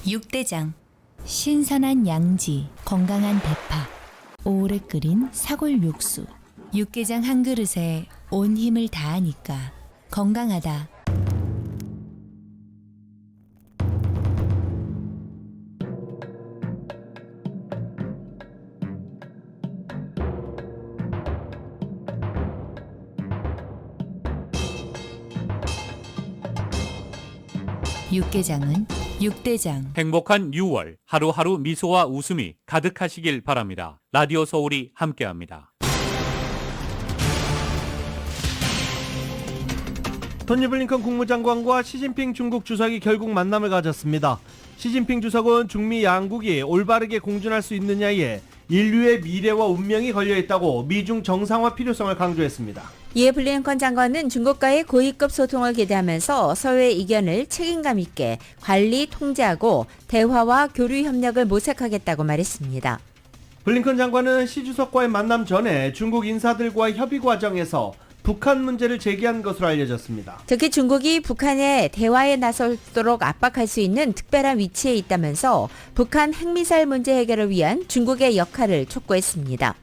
육대장. 신선한 양지, 건강한 대파, 오래 끓인 사골 육수. 육개장 한 그릇에 온 힘을 다하니까 건강하다. 육개장은 육대장. 행복한 6월, 하루하루 미소와 웃음이 가득하시길 바랍니다. 라디오 서울이 함께합니다. 토니 블링컨 국무장관과 시진핑 중국 주석이 결국 만남을 가졌습니다. 시진핑 주석은 중미 양국이 올바르게 공존할 수 있느냐에 인류의 미래와 운명이 걸려있다고 미중 정상화 필요성을 강조했습니다. 이에 블링컨 장관은 중국과의 고위급 소통을 기대하면서 서로의 이견을 책임감 있게 관리, 통제하고 대화와 교류 협력을 모색하겠다고 말했습니다. 블링컨 장관은 시 주석과의 만남 전에 중국 인사들과의 협의 과정에서 북한 문제를 제기한 것으로 알려졌습니다. 특히 중국이 북한에 대화에 나서도록 압박할 수 있는 특별한 위치에 있다면서 북한 핵미사일 문제 해결을 위한 중국의 역할을 촉구했습니다.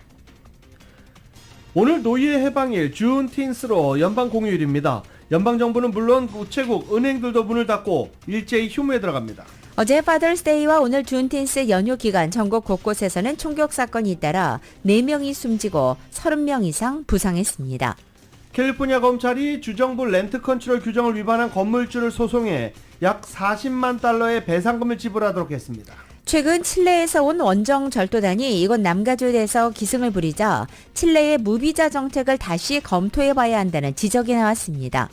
오늘 노예 해방일 준틴스로 연방공휴일입니다. 연방정부는 물론 우체국, 은행들도 문을 닫고 일제히 휴무에 들어갑니다. 어제 파더스데이와 오늘 준틴스 연휴 기간 전국 곳곳에서는 총격 사건이 잇따라 4명이 숨지고 30명 이상 부상했습니다. 캘리포니아 검찰이 주정부 렌트 컨트롤 규정을 위반한 건물주를 소송해 약 40만 달러의 배상금을 지불하도록 했습니다. 최근 칠레에서 온 원정 절도단이 이곳 남가주에서 기승을 부리자 칠레의 무비자 정책을 다시 검토해봐야 한다는 지적이 나왔습니다.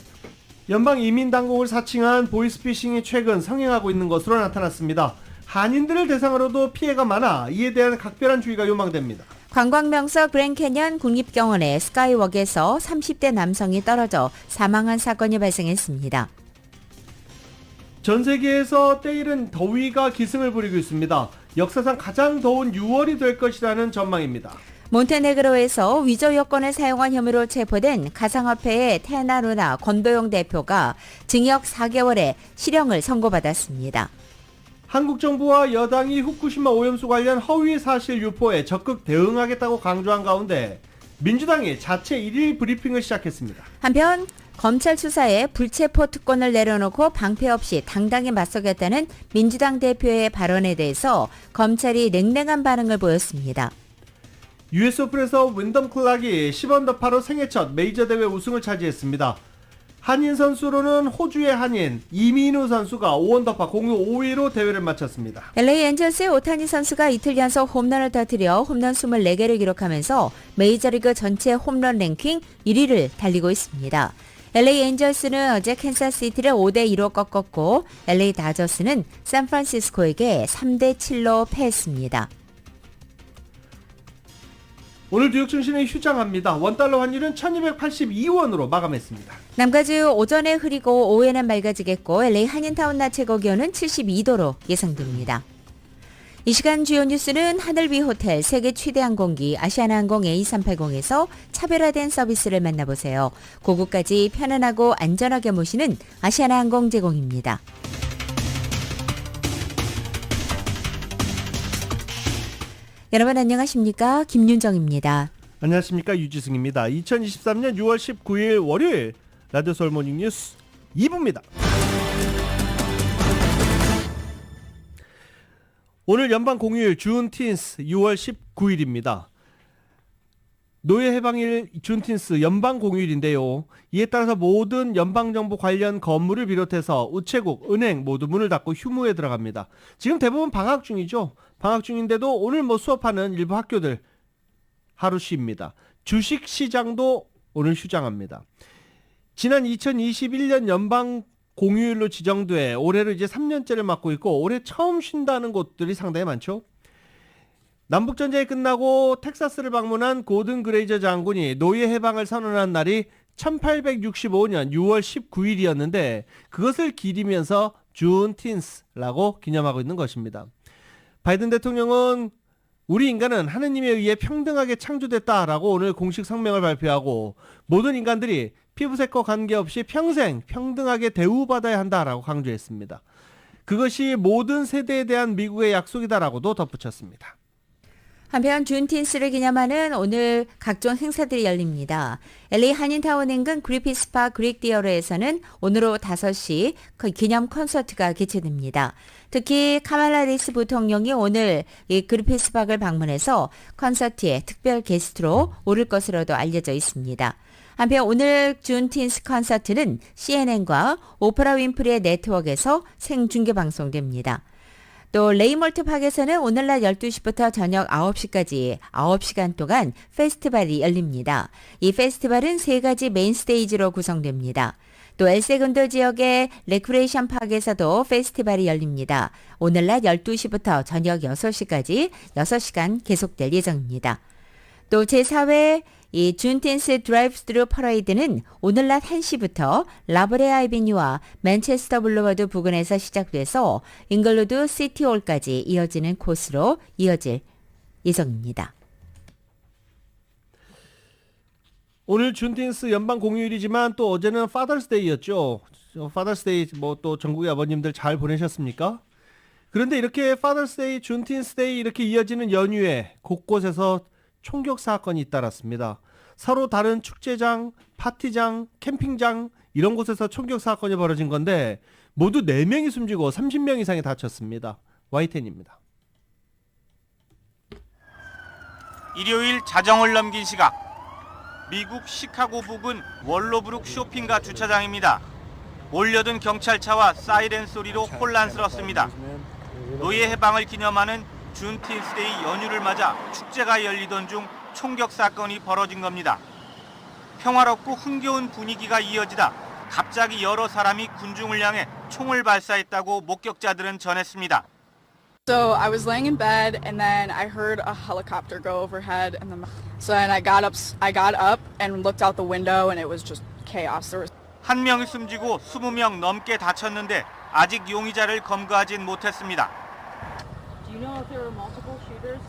연방 이민당국을 사칭한 보이스피싱이 최근 성행하고 있는 것으로 나타났습니다. 한인들을 대상으로도 피해가 많아 이에 대한 각별한 주의가 요망됩니다. 관광명소 그랜캐년 국립공원의 스카이워크에서 30대 남성이 떨어져 사망한 사건이 발생했습니다. 전 세계에서 때이른 더위가 기승을 부리고 있습니다. 역사상 가장 더운 6월이 될 것이라는 전망입니다. 몬테네그로에서 위조 여권을 사용한 혐의로 체포된 가상화폐의 테나루나 권도용 대표가 징역 4개월의 실형을 선고받았습니다. 한국 정부와 여당이 후쿠시마 오염수 관련 허위 사실 유포에 적극 대응하겠다고 강조한 가운데 민주당이 자체 1일 브리핑을 시작했습니다. 한편 검찰 수사에 불체포 특권을 내려놓고 방패 없이 당당히 맞서겠다는 민주당 대표의 발언에 대해서 검찰이 냉랭한 반응을 보였습니다. US 오픈에서 윈덤 클락이 10언더파로 생애 첫 메이저 대회 우승을 차지했습니다. 한인 선수로는 호주의 한인 이민우 선수가 5언더파 공유 5위로 대회를 마쳤습니다. LA 엔젤스의 오타니 선수가 이틀 연속 홈런을 터뜨려 홈런 24개를 기록하면서 메이저리그 전체 홈런 랭킹 1위를 달리고 있습니다. LA 엔젤스는 어제 캔사스시티를 5대2로 꺾었고 LA 다저스는 샌프란시스코에게 3대7로 패했습니다. 오늘 뉴욕 증시는 휴장합니다. 원달러 환율은 1282원으로 마감했습니다. 남가주 오전에 흐리고 오후에는 맑아지겠고 LA 한인타운 낮 최고 기온은 72도로 예상됩니다. 이 시간 주요 뉴스는 하늘 위 호텔, 세계 최대 항공기 아시아나항공 A380에서 차별화된 서비스를 만나보세요. 고국까지 편안하고 안전하게 모시는 아시아나항공 제공입니다. 여러분 안녕하십니까? 김윤정입니다. 안녕하십니까? 유지승입니다. 2023년 6월 19일 월요일 라디오 서울 모닝 뉴스 2부입니다. 오늘 연방 공휴일 준틴스 6월 19일입니다. 노예 해방일 준틴스 연방 공휴일인데요. 이에 따라서 모든 연방정부 관련 건물을 비롯해서 우체국, 은행 모두 문을 닫고 휴무에 들어갑니다. 지금 대부분 방학 중이죠. 방학 중인데도 오늘 수업하는 일부 학교들 하루 쉬입니다. 주식시장도 오늘 휴장합니다. 지난 2021년 연방 공휴일로 지정돼 올해로 이제 3년째를 맞고 있고 올해 처음 쉰다는 곳들이 상당히 많죠. 남북전쟁이 끝나고 텍사스를 방문한 고든 그레이저 장군이 노예 해방을 선언한 날이 1865년 6월 19일이었는데 그것을 기리면서 준틴스라고 기념하고 있는 것입니다. 바이든 대통령은 우리 인간은 하느님에 의해 평등하게 창조됐다라고 오늘 공식 성명을 발표하고 모든 인간들이 피부색과 관계없이 평생 평등하게 대우받아야 한다라고 강조했습니다. 그것이 모든 세대에 대한 미국의 약속이다라고도 덧붙였습니다. 한편 준틴스를 기념하는 오늘 각종 행사들이 열립니다. LA 한인타운 인근 그리피스 파크 그릭 디어러에서는 오늘 오후 5시 기념 콘서트가 개최됩니다. 특히 카말라 해리스 부통령이 오늘 이 그리피스 파크를 방문해서 콘서트에 특별 게스트로 오를 것으로도 알려져 있습니다. 한편 오늘 준틴스 콘서트는 CNN과 오프라 윈프리의 네트워크에서 생중계 방송됩니다. 또 레이몰트 팍에서는 오늘 낮 12시부터 저녁 9시까지 9시간 동안 페스티벌이 열립니다. 이 페스티벌은 3가지 메인 스테이지로 구성됩니다. 또 엘세군도 지역의 레크레이션 파크에서도 페스티벌이 열립니다. 오늘 낮 12시부터 저녁 6시까지 6시간 계속될 예정입니다. 또 제4회 이 준틴스 드라이브 스루 퍼레이드는 오늘 낮 1시부터 라브레 아이비뉴와 맨체스터 블루워드 부근에서 시작돼서 잉글루드 시티홀까지 이어지는 코스로 이어질 예정입니다. 오늘 준틴스 연방 공휴일이지만 또 어제는 파더스데이였죠. 파더스데이 뭐 또 전국의 아버님들 잘 보내셨습니까? 그런데 이렇게 파더스데이, 준틴스데이 이렇게 이어지는 연휴에 곳곳에서 총격 사건이 잇따랐습니다. 서로 다른 축제장, 파티장, 캠핑장 이런 곳에서 총격 사건이 벌어진 건데 모두 4명이 숨지고 30명 이상이 다쳤습니다. YTN입니다. 일요일 자정을 넘긴 시각, 미국 시카고 부근 월로브룩 쇼핑가 주차장입니다. 몰려든 경찰차와 사이렌 소리로 혼란스럽습니다. 노예 해방을 기념하는 준틴스데이 연휴를 맞아 축제가 열리던 중 총격 사건이 벌어진 겁니다. 평화롭고 흥겨운 분위기가 이어지다 갑자기 여러 사람이 군중을 향해 총을 발사했다고 목격자들은 전했습니다. So I was laying in bed and then I heard a helicopter go overhead and then I got up and looked out the window and it was just chaos. 한 명이 숨지고 20명 넘게 다쳤는데 아직 용의자를 검거하진 못했습니다. Do you know if there were multiple shooters?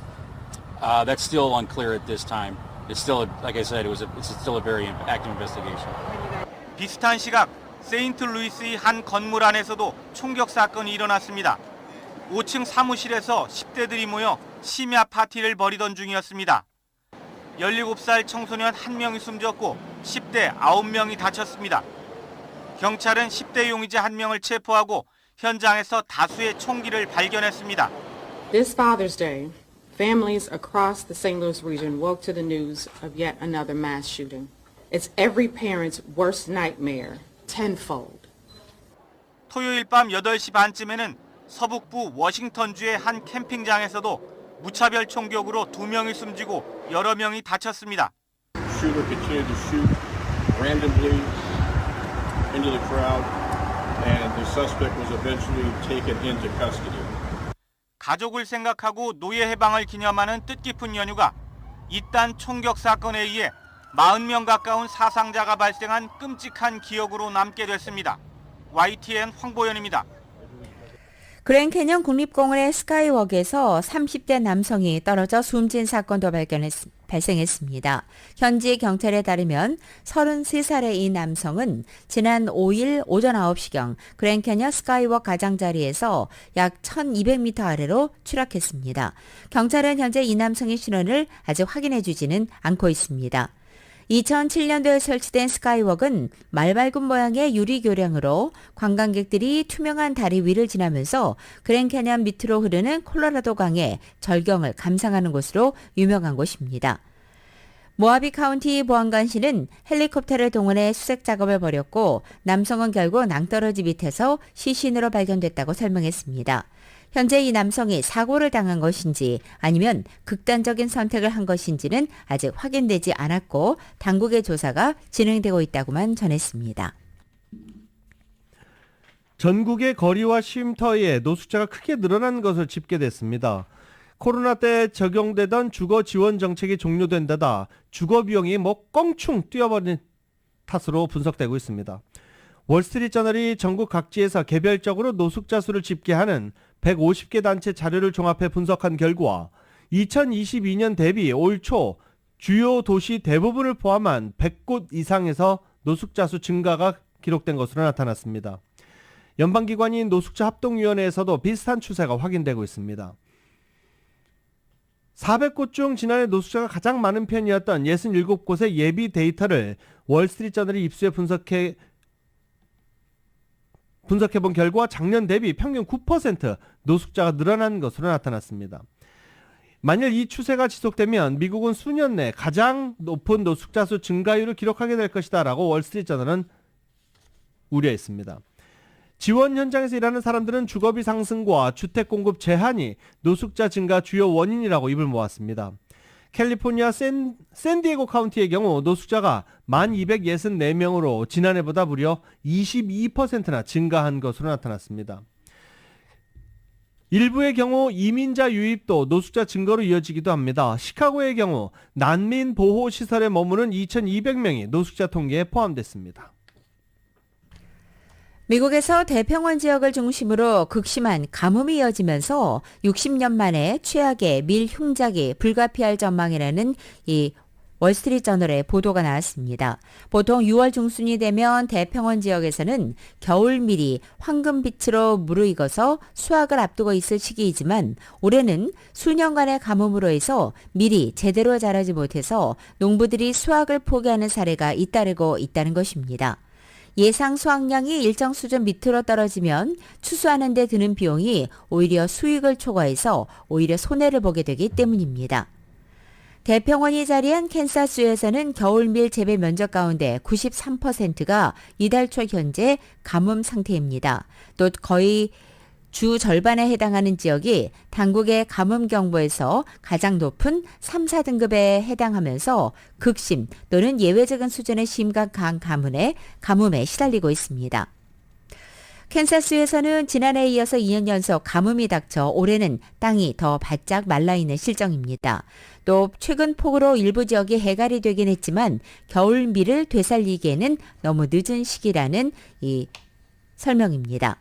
That's still unclear at this time. It's still, like I said, it's still a very active investigation. 비슷한 시각 세인트루이스의 한 건물 안에서도 총격 사건이 일어났습니다. 5층 사무실에서 10대들이 모여 심야 파티를 벌이던 중이었습니다. 17살 청소년 1명이 숨졌고 10대 9명이 다쳤습니다. 경찰은 10대 용의자 1명을 체포하고 현장에서 다수의 총기를 발견했습니다. This Father's Day, families across the St. Louis region woke to the news of yet another mass shooting. It's every parent's worst nightmare, tenfold. 토요일 밤 8시 반쯤에는 서북부 워싱턴주의 한 캠핑장에서도 무차별 총격으로 2명이 숨지고 여러 명이 다쳤습니다. Shooter continued to shoot randomly into the crowd, and the suspect was eventually taken into custody. 가족을 생각하고 노예 해방을 기념하는 뜻깊은 연휴가 이딴 총격 사건에 의해 40명 가까운 사상자가 발생한 끔찍한 기억으로 남게 됐습니다. YTN 황보현입니다. 그랜 캐년 국립공원의 스카이워크에서 30대 남성이 떨어져 숨진 사건도 발생했습니다. 현지 경찰에 따르면 33살의 이 남성은 지난 5일 오전 9시경 그랜 캐년 스카이워크 가장자리에서 약 1200m 아래로 추락했습니다. 경찰은 현재 이 남성의 신원을 아직 확인해주지는 않고 있습니다. 2007년도에 설치된 스카이워크는 말발굽 모양의 유리 교량으로 관광객들이 투명한 다리 위를 지나면서 그랜 캐년 밑으로 흐르는 콜로라도 강의 절경을 감상하는 곳으로 유명한 곳입니다. 모하비 카운티 보안관실은 헬리콥터를 동원해 수색 작업을 벌였고 남성은 결국 낭떠러지 밑에서 시신으로 발견됐다고 설명했습니다. 현재 이 남성이 사고를 당한 것인지 아니면 극단적인 선택을 한 것인지는 아직 확인되지 않았고 당국의 조사가 진행되고 있다고만 전했습니다. 전국의 거리와 쉼터에 노숙자가 크게 늘어난 것을 집계됐습니다. 코로나 때 적용되던 주거 지원 정책이 종료된 데다 주거 비용이 껑충 뛰어버린 탓으로 분석되고 있습니다. 월스트리트저널이 전국 각지에서 개별적으로 노숙자 수를 집계하는 150개 단체 자료를 종합해 분석한 결과 2022년 대비 올 초 주요 도시 대부분을 포함한 100곳 이상에서 노숙자 수 증가가 기록된 것으로 나타났습니다. 연방기관인 노숙자 합동위원회에서도 비슷한 추세가 확인되고 있습니다. 400곳 중 지난해 노숙자가 가장 많은 편이었던 67곳의 예비 데이터를 월스트리트저널이 입수해 분석해본 결과 작년 대비 평균 9% 노숙자가 늘어난 것으로 나타났습니다. 만일 이 추세가 지속되면 미국은 수년 내 가장 높은 노숙자 수 증가율을 기록하게 될 것이다 라고 월스트리트저널은 우려했습니다. 지원 현장에서 일하는 사람들은 주거비 상승과 주택 공급 제한이 노숙자 증가 주요 원인이라고 입을 모았습니다. 캘리포니아 샌디에고 카운티의 경우 노숙자가 1264명으로 지난해보다 무려 22%나 증가한 것으로 나타났습니다. 일부의 경우 이민자 유입도 노숙자 증가로 이어지기도 합니다. 시카고의 경우 난민 보호 시설에 머무는 2200명이 노숙자 통계에 포함됐습니다. 미국에서 대평원 지역을 중심으로 극심한 가뭄이 이어지면서 60년 만에 최악의 밀 흉작이 불가피할 전망이라는 이 월스트리트저널의 보도가 나왔습니다. 보통 6월 중순이 되면 대평원 지역에서는 겨울밀이 황금빛으로 무르익어서 수확을 앞두고 있을 시기이지만 올해는 수년간의 가뭄으로 해서 밀이 제대로 자라지 못해서 농부들이 수확을 포기하는 사례가 잇따르고 있다는 것입니다. 예상 수확량이 일정 수준 밑으로 떨어지면 추수하는 데 드는 비용이 오히려 수익을 초과해서 오히려 손해를 보게 되기 때문입니다. 대평원이 자리한 캔사스주에서는 겨울밀 재배 면적 가운데 93%가 이달 초 현재 가뭄 상태입니다. 또 거의 주 절반에 해당하는 지역이 당국의 가뭄경보에서 가장 높은 3, 4등급에 해당하면서 극심 또는 예외적인 수준의 심각한 가뭄에 시달리고 있습니다. 캔사스주에서는 지난해에 이어서 2년 연속 가뭄이 닥쳐 올해는 땅이 더 바짝 말라있는 실정입니다. 또 최근 폭우로 일부 지역이 해갈이 되긴 했지만 겨울밀을 되살리기에는 너무 늦은 시기라는 이 설명입니다.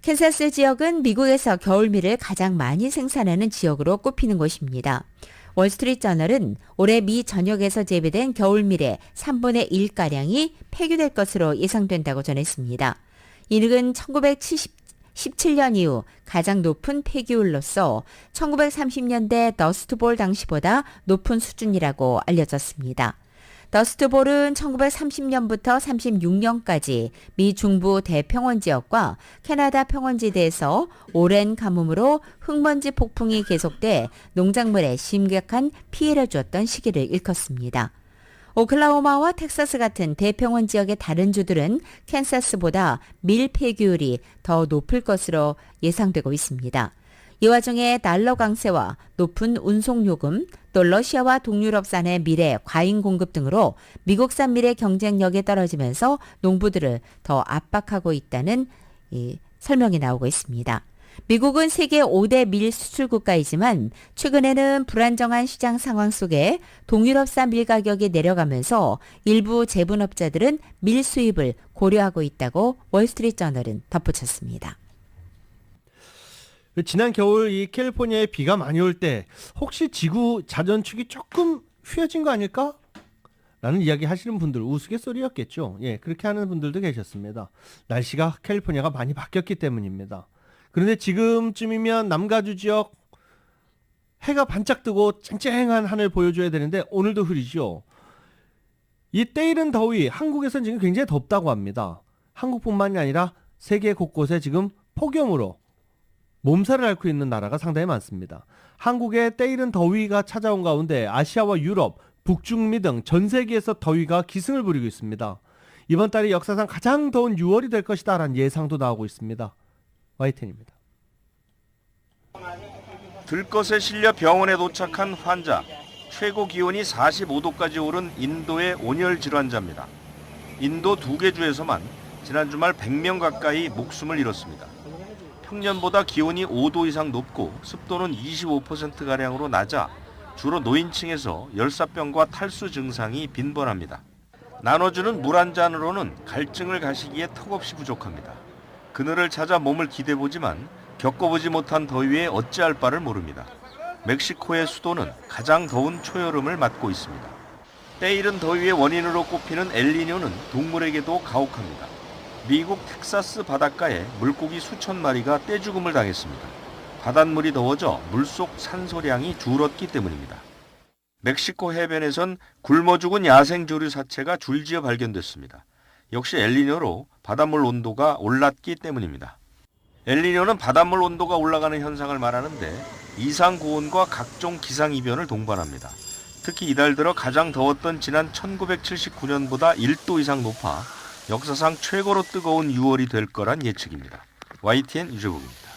캔사스 지역은 미국에서 겨울밀을 가장 많이 생산하는 지역으로 꼽히는 곳입니다. 월스트리트저널은 올해 미 전역에서 재배된 겨울밀의 3분의 1가량이 폐기될 것으로 예상된다고 전했습니다. 이는 1917년 이후 가장 높은 폐기율로서 1930년대 더스트볼 당시보다 높은 수준이라고 알려졌습니다. 더스트볼은 1930년부터 36년까지 미 중부 대평원 지역과 캐나다 평원지대에서 오랜 가뭄으로 흙먼지 폭풍이 계속돼 농작물에 심각한 피해를 주었던 시기를 일컫습니다. 오클라호마와 텍사스 같은 대평원 지역의 다른 주들은 캔사스보다 밀 폐기율이 더 높을 것으로 예상되고 있습니다. 이 와중에 달러 강세와 높은 운송요금, 또 러시아와 동유럽산의 밀의 과잉 공급 등으로 미국산 밀의 경쟁력이 떨어지면서 농부들을 더 압박하고 있다는 설명이 나오고 있습니다. 미국은 세계 5대 밀 수출 국가이지만 최근에는 불안정한 시장 상황 속에 동유럽산 밀 가격이 내려가면서 일부 제분업자들은 밀 수입을 고려하고 있다고 월스트리트저널은 덧붙였습니다. 지난 겨울 이 캘리포니아에 비가 많이 올 때 혹시 지구 자전축이 조금 휘어진 거 아닐까? 라는 이야기 하시는 분들 우스갯소리였겠죠. 예, 그렇게 하는 분들도 계셨습니다. 날씨가 캘리포니아가 많이 바뀌었기 때문입니다. 그런데 지금쯤이면 남가주 지역 해가 반짝 뜨고 쨍쨍한 하늘 보여줘야 되는데 오늘도 흐리죠. 이 때이른 더위, 한국에서는 지금 굉장히 덥다고 합니다. 한국뿐만이 아니라 세계 곳곳에 지금 폭염으로 몸살을 앓고 있는 나라가 상당히 많습니다. 한국에 때이른 더위가 찾아온 가운데 아시아와 유럽, 북중미 등 전 세계에서 더위가 기승을 부리고 있습니다. 이번 달이 역사상 가장 더운 6월이 될 것이다 라는 예상도 나오고 있습니다. YTN입니다. 들것에 실려 병원에 도착한 환자. 최고 기온이 45도까지 오른 인도의 온열 질환자입니다. 인도 2개 주에서만 지난 주말 100명 가까이 목숨을 잃었습니다. 평년보다 기온이 5도 이상 높고 습도는 25%가량으로 낮아 주로 노인층에서 열사병과 탈수 증상이 빈번합니다. 나눠주는 물 한 잔으로는 갈증을 가시기에 턱없이 부족합니다. 그늘을 찾아 몸을 기대보지만 겪어보지 못한 더위에 어찌할 바를 모릅니다. 멕시코의 수도는 가장 더운 초여름을 맞고 있습니다. 때이른 더위의 원인으로 꼽히는 엘니뇨는 동물에게도 가혹합니다. 미국 텍사스 바닷가에 물고기 수천 마리가 떼죽음을 당했습니다. 바닷물이 더워져 물속 산소량이 줄었기 때문입니다. 멕시코 해변에선 굶어 죽은 야생조류 사체가 줄지어 발견됐습니다. 역시 엘니뇨로 바닷물 온도가 올랐기 때문입니다. 엘니뇨는 바닷물 온도가 올라가는 현상을 말하는데 이상 고온과 각종 기상이변을 동반합니다. 특히 이달 들어 가장 더웠던 지난 1979년보다 1도 이상 높아 역사상 최고로 뜨거운 6월이 될 거란 예측입니다. YTN 유재국입니다.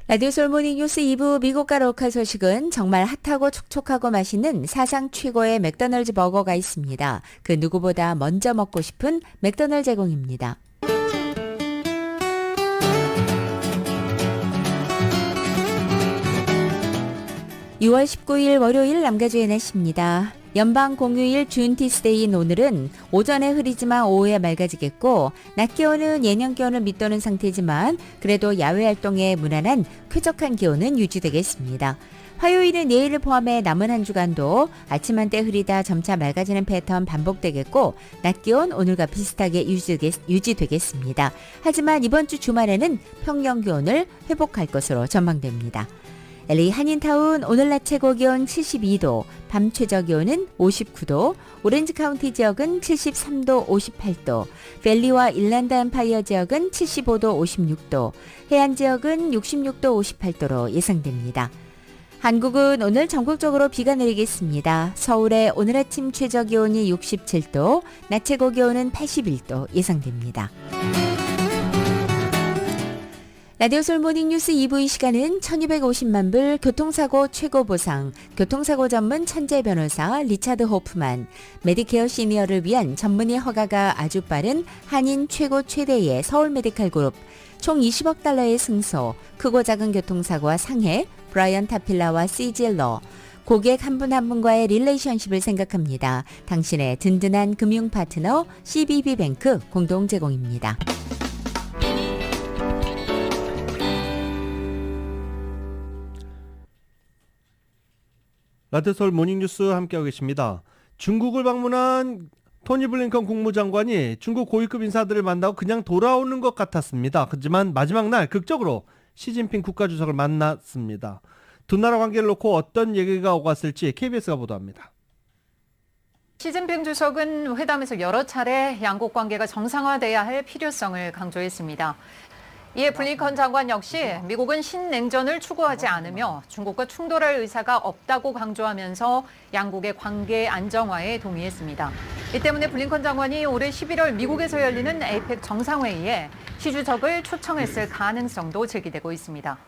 라디오 솔모닝 뉴스 2부 미국과 로컬 소식은 정말 핫하고 촉촉하고 맛있는 사상 최고의 맥도날드 버거가 있습니다. 그 누구보다 먼저 먹고 싶은 맥도날드 제공입니다. (6월 19일) 월요일 남가주의 날씨입니다. 연방 공휴일 준티스데이인 오늘은 오전에 흐리지만 오후에 맑아지겠고 낮 기온은 예년 기온을 밑도는 상태지만 그래도 야외 활동에 무난한 쾌적한 기온은 유지되겠습니다. 화요일은 내일을 포함해 남은 한 주간도 아침 한때 흐리다 점차 맑아지는 패턴 반복되겠고 낮 기온 오늘과 비슷하게 유지되겠습니다. 하지만 이번 주 주말에는 평년 기온을 회복할 것으로 전망됩니다. LA 한인타운 오늘 낮 최고 기온 72도, 밤 최저 기온은 59도, 오렌지 카운티 지역은 73도, 58도, 밸리와 일랜드 엠파이어 지역은 75도, 56도, 해안 지역은 66도, 58도로 예상됩니다. 한국은 오늘 전국적으로 비가 내리겠습니다. 서울의 오늘 아침 최저 기온이 67도, 낮 최고 기온은 81도 예상됩니다. 라디오 솔모닝 뉴스 2부 이 시간은 1250만 불 교통사고 최고 보상, 교통사고 전문 천재 변호사 리차드 호프만, 메디케어 시니어를 위한 전문의 허가가 아주 빠른 한인 최고 최대의 서울 메디칼 그룹, 총 20억 달러의 승소, 크고 작은 교통사고와 상해, 브라이언 타필라와 CGL러, 고객 한 분 한 분과의 릴레이션십을 생각합니다. 당신의 든든한 금융 파트너 CBB뱅크 공동 제공입니다. 라디오 서울 모닝뉴스 함께하고 계십니다. 중국을 방문한 토니 블링컨 국무장관이 중국 고위급 인사들을 만나고 그냥 돌아오는 것 같았습니다. 하지만 마지막 날 극적으로 시진핑 국가주석을 만났습니다. 두 나라 관계를 놓고 어떤 얘기가 오갔을지 KBS가 보도합니다. 시진핑 주석은 회담에서 여러 차례 양국 관계가 정상화돼야 할 필요성을 강조했습니다. 이에 블링컨 장관 역시 미국은 신냉전을 추구하지 않으며 중국과 충돌할 의사가 없다고 강조하면서 양국의 관계 안정화에 동의했습니다. 이 때문에 블링컨 장관이 올해 11월 미국에서 열리는 에이펙 정상회의에 시 주석을 초청했을 가능성도 제기되고 있습니다.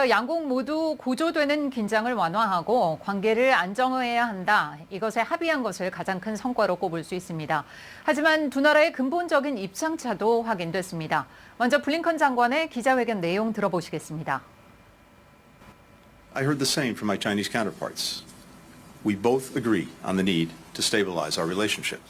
양국 모두 고조되는 긴장을 완화하고 관계를 안정화해야 한다. 이것에 합의한 것을 가장 큰 성과로 꼽을 수 있습니다. 하지만 두 나라의 근본적인 입장차도 확인됐습니다. 먼저 블링컨 장관의 기자회견 내용 들어보시겠습니다. I heard the same from my Chinese counterparts. We both agree on the need to stabilize our relationship.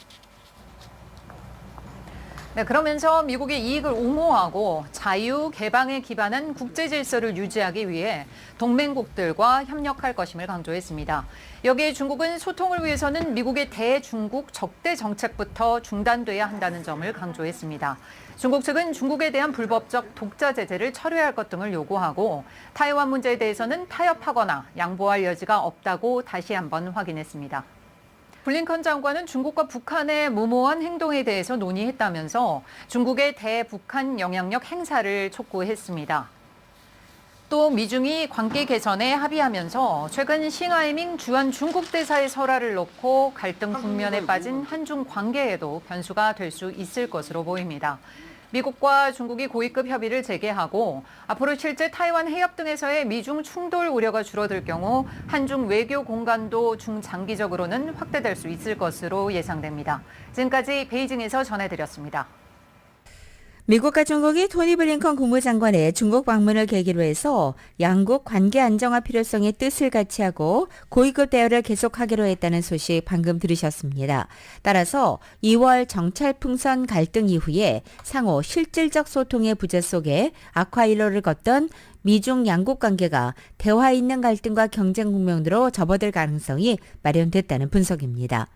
네, 그러면서 미국의 이익을 옹호하고 자유, 개방에 기반한 국제 질서를 유지하기 위해 동맹국들과 협력할 것임을 강조했습니다. 여기에 중국은 소통을 위해서는 미국의 대중국 적대 정책부터 중단돼야 한다는 점을 강조했습니다. 중국 측은 중국에 대한 불법적 독자 제재를 철회할 것 등을 요구하고 타이완 문제에 대해서는 타협하거나 양보할 여지가 없다고 다시 한번 확인했습니다. 블링컨 장관은 중국과 북한의 무모한 행동에 대해서 논의했다면서 중국의 대북한 영향력 행사를 촉구했습니다. 또 미중이 관계 개선에 합의하면서 최근 싱하이밍 주한 중국 대사의 설화를 놓고 갈등 국면에 빠진 한중 관계에도 변수가 될 수 있을 것으로 보입니다. 미국과 중국이 고위급 협의를 재개하고 앞으로 실제 타이완 해협 등에서의 미중 충돌 우려가 줄어들 경우 한중 외교 공간도 중장기적으로는 확대될 수 있을 것으로 예상됩니다. 지금까지 베이징에서 전해드렸습니다. 미국과 중국이 토니 블링컨 국무장관의 중국 방문을 계기로 해서 양국 관계 안정화 필요성의 뜻을 같이 하고 고위급 대화를 계속하기로 했다는 소식 방금 들으셨습니다. 따라서 2월 정찰 풍선 갈등 이후에 상호 실질적 소통의 부재 속에 악화일로를 걷던 미중 양국 관계가 대화 있는 갈등과 경쟁 국면으로 접어들 가능성이 마련됐다는 분석입니다.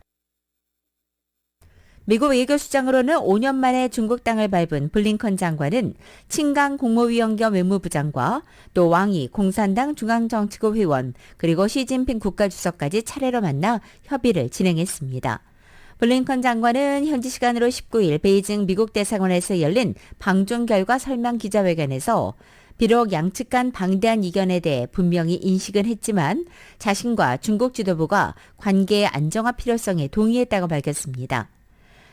미국 외교수장으로는 5년 만에 중국 땅을 밟은 블링컨 장관은 친강 국무위원 겸 외무부장과 또 왕이 공산당 중앙정치국 회원 그리고 시진핑 국가주석까지 차례로 만나 협의를 진행했습니다. 블링컨 장관은 현지 시간으로 19일 베이징 미국 대사관에서 열린 방중 결과 설명 기자회견에서 비록 양측 간 방대한 이견에 대해 분명히 인식은 했지만 자신과 중국 지도부가 관계의 안정화 필요성에 동의했다고 밝혔습니다.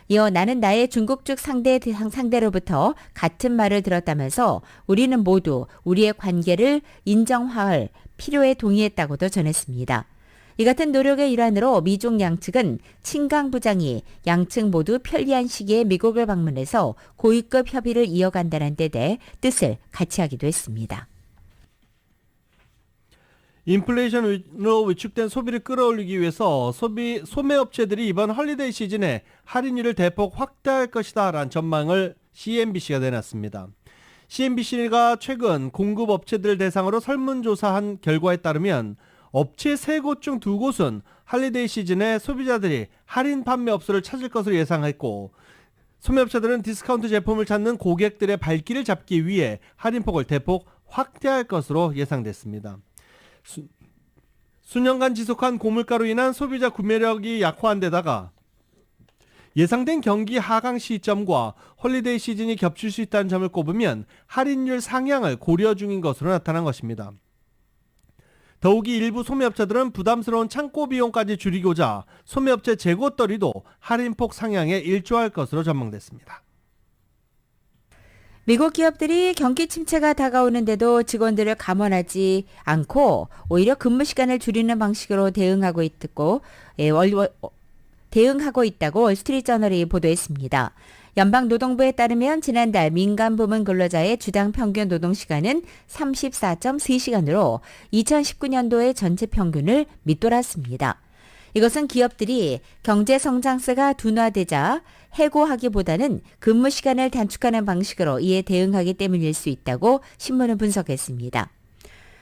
이어 나는 나의 중국 쪽 상대로부터 같은 말을 들었다면서 우리는 모두 우리의 관계를 인정화할 필요에 동의했다고도 전했습니다. 이 같은 노력의 일환으로 미중 양측은 친강 부장이 양측 모두 편리한 시기에 미국을 방문해서 고위급 협의를 이어간다는 데 대해 뜻을 같이 하기도 했습니다. 인플레이션으로 위축된 소비를 끌어올리기 위해서 소매업체들이 이번 헐리데이 시즌에 할인율을 대폭 확대할 것이다라는 전망을 CNBC가 내놨습니다. CNBC가 최근 공급업체들을 대상으로 설문조사한 결과에 따르면 업체 3곳 중 2곳은 할리데이 시즌에 소비자들이 할인 판매 업소를 찾을 것으로 예상했고 소매업체들은 디스카운트 제품을 찾는 고객들의 발길을 잡기 위해 할인폭을 대폭 확대할 것으로 예상됐습니다. 수년간 지속한 고물가로 인한 소비자 구매력이 약화한 데다가 예상된 경기 하강 시점과 홀리데이 시즌이 겹칠 수 있다는 점을 꼽으면 할인율 상향을 고려 중인 것으로 나타난 것입니다. 더욱이 일부 소매업체들은 부담스러운 창고 비용까지 줄이고자 소매업체 재고떨이도 할인폭 상향에 일조할 것으로 전망됐습니다. 미국 기업들이 경기 침체가 다가오는데도 직원들을 감원하지 않고 오히려 근무 시간을 줄이는 방식으로 대응하고 있다고 월스트리트저널이 보도했습니다. 연방노동부에 따르면 지난달 민간 부문 근로자의 주당 평균 노동시간은 34.3시간으로 2019년도의 전체 평균을 밑돌았습니다. 이것은 기업들이 경제 성장세가 둔화되자 해고하기보다는 근무 시간을 단축하는 방식으로 이에 대응하기 때문일 수 있다고 신문은 분석했습니다.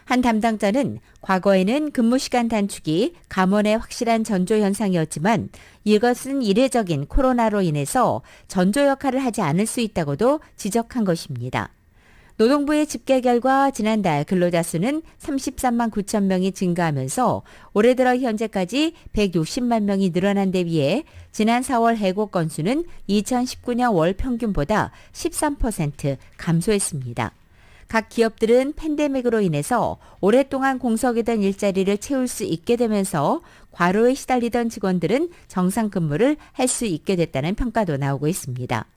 한 담당자는 과거에는 근무 시간 단축이 감원의 확실한 전조 현상이었지만 이것은 이례적인 코로나로 인해서 전조 역할을 하지 않을 수 있다고도 지적한 것입니다. 노동부의 집계 결과 지난달 근로자 수는 33만 9천 명이 증가하면서 올해 들어 현재까지 160만 명이 늘어난 데 비해 지난 4월 해고 건수는 2019년 월 평균보다 13% 감소했습니다. 각 기업들은 팬데믹으로 인해서 오랫동안 공석이던 일자리를 채울 수 있게 되면서 과로에 시달리던 직원들은 정상 근무를 할 수 있게 됐다는 평가도 나오고 있습니다.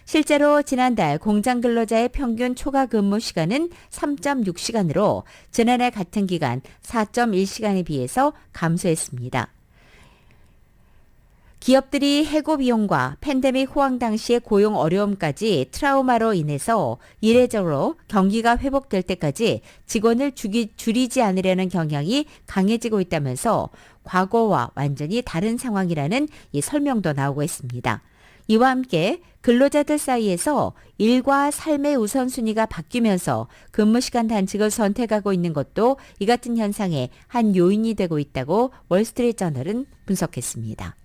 실제로 지난달 공장 근로자의 평균 초과 근무 시간은 3.6시간으로 지난해 같은 기간 4.1시간에 비해서 감소했습니다. 기업들이 해고 비용과 팬데믹 호황 당시의 고용 어려움까지 트라우마로 인해서 이례적으로 경기가 회복될 때까지 직원을 줄이지 않으려는 경향이 강해지고 있다면서 과거와 완전히 다른 상황이라는 이 설명도 나오고 있습니다. 이와 함께 근로자들 사이에서 일과 삶의 우선순위가 바뀌면서 근무시간 단축을 선택하고 있는 것도 이 같은 현상의 한 요인이 되고 있다고 월스트리트저널은 분석했습니다.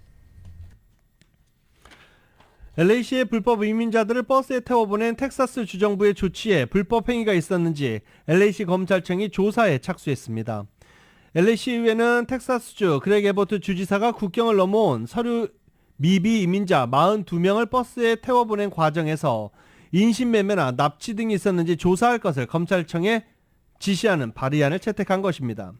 LA시의 불법 이민자들을 버스에 태워보낸 텍사스 주정부의 조치에 불법 행위가 있었는지 LA시 검찰청이 조사에 착수했습니다. LA시 의회는 텍사스주 그렉 에버트 주지사가 국경을 넘어온 서류 미비 이민자 42명을 버스에 태워보낸 과정에서 인신매매나 납치 등이 있었는지 조사할 것을 검찰청에 지시하는 발의안을 채택한 것입니다.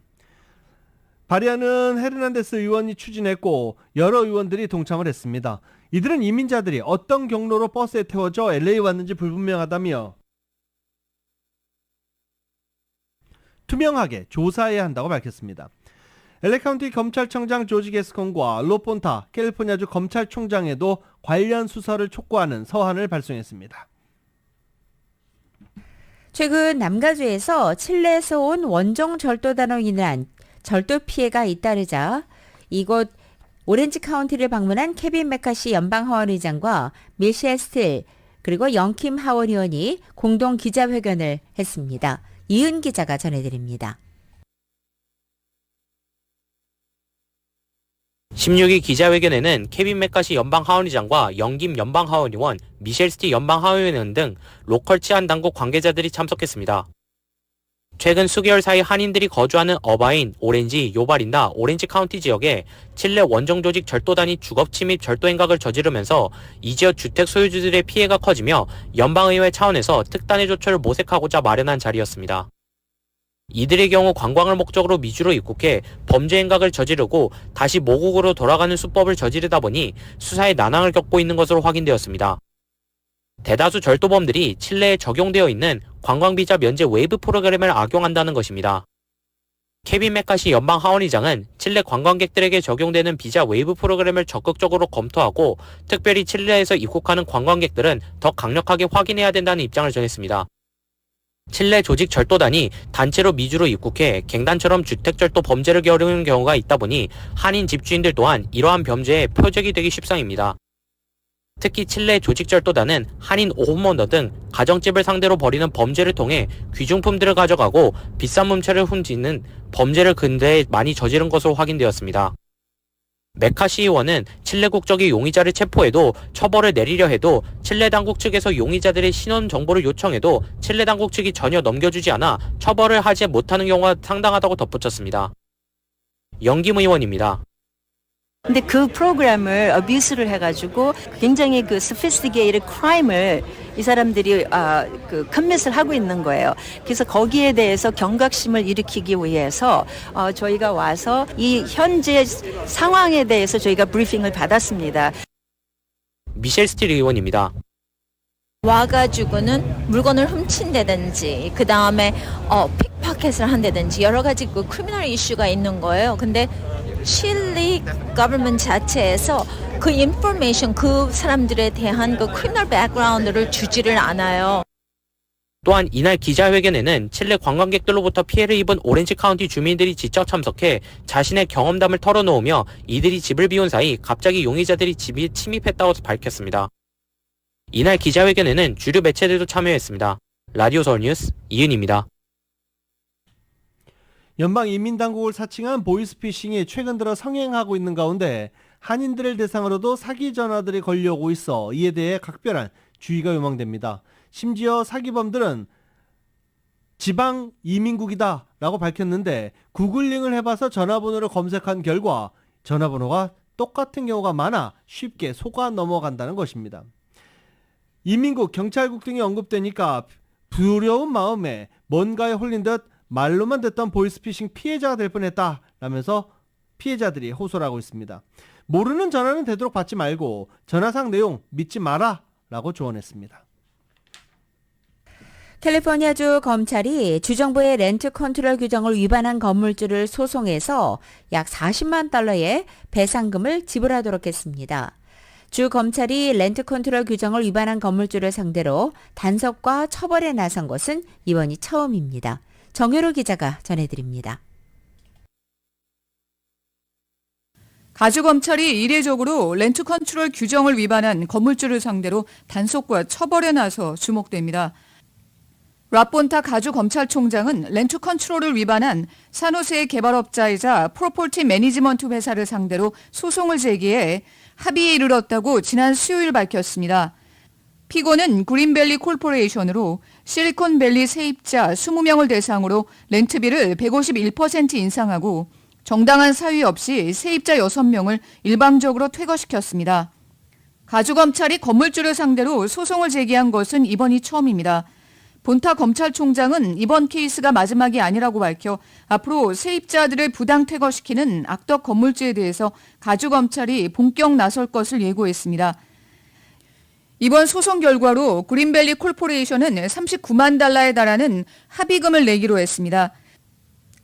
발의안은 헤르난데스 의원이 추진했고 여러 의원들이 동참을 했습니다. 이들은 이민자들이 어떤 경로로 버스에 태워져 LA 왔는지 불분명하다며 투명하게 조사해야 한다고 밝혔습니다. LA 카운티 검찰청장 조지 게스콘과 로폰타 캘리포니아주 검찰총장에도 관련 수사를 촉구하는 서한을 발송했습니다. 최근 남가주에서 칠레에서 온 원종 절도단으로 인한 절도 피해가 잇따르자 이곳 오렌지 카운티를 방문한 케빈 메카시 연방하원 의장과 밀셸 스틸 그리고 영킴 하원 의원이 공동 기자회견을 했습니다. 이은 기자가 전해드립니다. 16일 기자회견에는 케빈 맥카시 연방하원의장과 영김 연방하원의원, 미셸 스티 연방하원의원 등 로컬 치안 당국 관계자들이 참석했습니다. 최근 수개월 사이 한인들이 거주하는 어바인, 오렌지, 요바린다, 오렌지 카운티 지역에 칠레 원정 조직 절도단이 주거 침입 절도 행각을 저지르면서 이 지역 주택 소유주들의 피해가 커지며 연방의회 차원에서 특단의 조처를 모색하고자 마련한 자리였습니다. 이들의 경우 관광을 목적으로 미주로 입국해 범죄 행각을 저지르고 다시 모국으로 돌아가는 수법을 저지르다 보니 수사에 난항을 겪고 있는 것으로 확인되었습니다. 대다수 절도범들이 칠레에 적용되어 있는 관광비자 면제 웨이브 프로그램을 악용한다는 것입니다. 케빈 맥카시 연방하원의장은 칠레 관광객들에게 적용되는 비자 웨이브 프로그램을 적극적으로 검토하고 특별히 칠레에서 입국하는 관광객들은 더 강력하게 확인해야 된다는 입장을 전했습니다. 칠레 조직 절도단이 단체로 미주로 입국해 갱단처럼 주택절도 범죄를 겨루는 경우가 있다 보니 한인 집주인들 또한 이러한 범죄의 표적이 되기 십상입니다. 특히 칠레 조직절도단은 한인 오호머너 등 가정집을 상대로 벌이는 범죄를 통해 귀중품들을 가져가고 비싼 문체를 훔치는 범죄를 근대에 많이 저지른 것으로 확인되었습니다. 메카시 의원은 칠레 국적의 용의자를 체포해도 처벌을 내리려 해도 칠레 당국 측에서 용의자들의 신원 정보를 요청해도 칠레 당국 측이 전혀 넘겨주지 않아 처벌을 하지 못하는 경우가 상당하다고 덧붙였습니다. 영김 의원입니다. 근데 그 프로그램을 어뷰스를 해가지고 굉장히 그 sophisticated crime을 이 사람들이 commit을 하고 있는 거예요. 그래서 거기에 대해서 경각심을 일으키기 위해서 저희가 와서 이 현재 상황에 대해서 저희가 브리핑을 받았습니다. 미셸 스틸 의원입니다. 와가지고는 물건을 훔친다든지 그 다음에 픽파켓을 한다든지 여러 가지 그 크리미널 이슈가 있는 거예요. 근데 칠리 거버먼트 자체에서 그 인포메이션 그 사람들에 대한 그 크리미널 백그라운드를 주지를 않아요. 또한 이날 기자회견에는 칠레 관광객들로부터 피해를 입은 오렌지 카운티 주민들이 직접 참석해 자신의 경험담을 털어놓으며 이들이 집을 비운 사이 갑자기 용의자들이 집에 침입했다고 밝혔습니다. 이날 기자회견에는 주류 매체들도 참여했습니다. 라디오 서울 뉴스 이은입니다. 연방이민당국을 사칭한 보이스피싱이 최근 들어 성행하고 있는 가운데 한인들을 대상으로도 사기 전화들이 걸려오고 있어 이에 대해 각별한 주의가 요망됩니다. 심지어 사기범들은 지방 이민국이다 라고 밝혔는데 구글링을 해봐서 전화번호를 검색한 결과 전화번호가 똑같은 경우가 많아 쉽게 속아 넘어간다는 것입니다. 이민국, 경찰국 등이 언급되니까 두려운 마음에 뭔가에 홀린 듯 말로만 듣던 보이스피싱 피해자가 될 뻔했다 라면서 피해자들이 호소를 하고 있습니다. 모르는 전화는 되도록 받지 말고 전화상 내용 믿지 마라 라고 조언했습니다. 캘리포니아주 검찰이 주정부의 렌트 컨트롤 규정을 위반한 건물주를 소송해서 약 40만 달러의 배상금을 지불하도록 했습니다. 주 검찰이 렌트 컨트롤 규정을 위반한 건물주를 상대로 단속과 처벌에 나선 것은 이번이 처음입니다. 정효로 기자가 전해드립니다. 가주검찰이 이례적으로 렌트 컨트롤 규정을 위반한 건물주를 상대로 단속과 처벌에 나서 주목됩니다. 라폰타 가주검찰총장은 렌트 컨트롤을 위반한 산호세의 개발업자이자 프로퍼티 매니지먼트 회사를 상대로 소송을 제기해 합의에 이르렀다고 지난 수요일 밝혔습니다. 피고는 그린밸리 콜포레이션으로 실리콘밸리 세입자 20명을 대상으로 렌트비를 151% 인상하고 정당한 사유 없이 세입자 6명을 일방적으로 퇴거시켰습니다. 가주검찰이 건물주를 상대로 소송을 제기한 것은 이번이 처음입니다. 본타 검찰총장은 이번 케이스가 마지막이 아니라고 밝혀 앞으로 세입자들을 부당 퇴거시키는 악덕 건물주에 대해서 가주검찰이 본격 나설 것을 예고했습니다. 이번 소송 결과로 그린밸리 콜포레이션은 39만 달러에 달하는 합의금을 내기로 했습니다.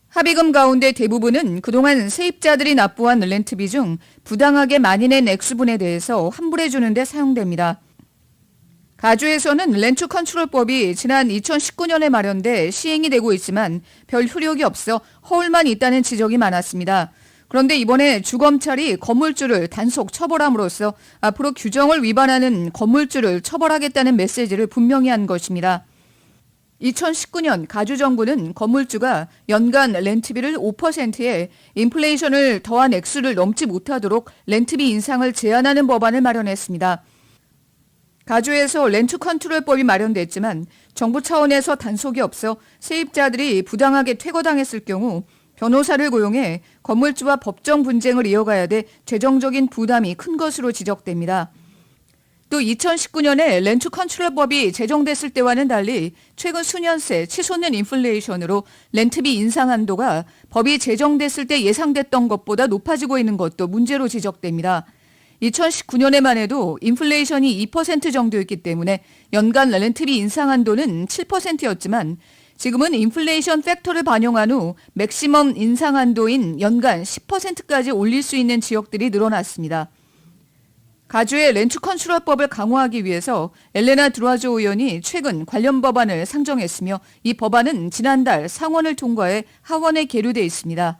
합의금 가운데 대부분은 그동안 세입자들이 납부한 렌트비 중 부당하게 많이 낸 액수분에 대해서 환불해 주는 데 사용됩니다. 가주에서는 렌트 컨트롤법이 지난 2019년에 마련돼 시행이 되고 있지만 별 효력이 없어 허울만 있다는 지적이 많았습니다. 그런데 이번에 주검찰이 건물주를 단속 처벌함으로써 앞으로 규정을 위반하는 건물주를 처벌하겠다는 메시지를 분명히 한 것입니다. 2019년 가주 정부는 건물주가 연간 렌트비를 5%에 인플레이션을 더한 액수를 넘지 못하도록 렌트비 인상을 제한하는 법안을 마련했습니다. 가주에서 렌트 컨트롤법이 마련됐지만 정부 차원에서 단속이 없어 세입자들이 부당하게 퇴거당했을 경우 변호사를 고용해 건물주와 법정 분쟁을 이어가야 돼 재정적인 부담이 큰 것으로 지적됩니다. 또 2019년에 렌트 컨트롤법이 제정됐을 때와는 달리 최근 수년 새 치솟는 인플레이션으로 렌트비 인상 한도가 법이 제정됐을 때 예상됐던 것보다 높아지고 있는 것도 문제로 지적됩니다. 2019년에만 해도 인플레이션이 2% 정도였기 때문에 연간 렌트비 인상 한도는 7%였지만 지금은 인플레이션 팩터를 반영한 후 맥시멈 인상 한도인 연간 10%까지 올릴 수 있는 지역들이 늘어났습니다. 가주의 렌트 컨트롤법을 강화하기 위해서 엘레나 드루아조 의원이 최근 관련 법안을 상정했으며 이 법안은 지난달 상원을 통과해 하원에 계류돼 있습니다.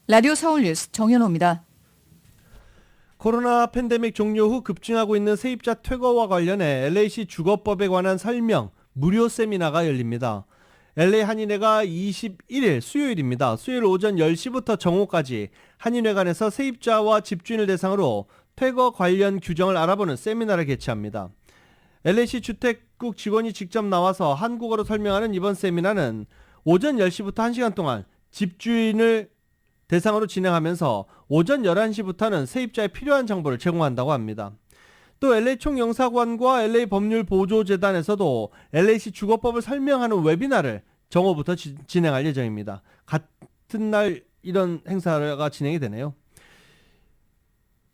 라디오 서울뉴스 정현호입니다. 코로나 팬데믹 종료 후 급증하고 있는 세입자 퇴거와 관련해 LA시 주거법에 관한 설명 무료 세미나가 열립니다. LA 한인회가 21일 수요일입니다. 수요일 오전 10시부터 정오까지 한인회관에서 세입자와 집주인을 대상으로 퇴거 관련 규정을 알아보는 세미나를 개최합니다. LA시 주택국 직원이 직접 나와서 한국어로 설명하는 이번 세미나는 오전 10시부터 1시간 동안 집주인을 대상으로 진행하면서 오전 11시부터는 세입자에 필요한 정보를 제공한다고 합니다. 또 LA 총영사관과 LA 법률보조재단에서도 LA시 주거법을 설명하는 웨비나를 정오부터 진행할 예정입니다. 같은 날 이런 행사가 진행이 되네요.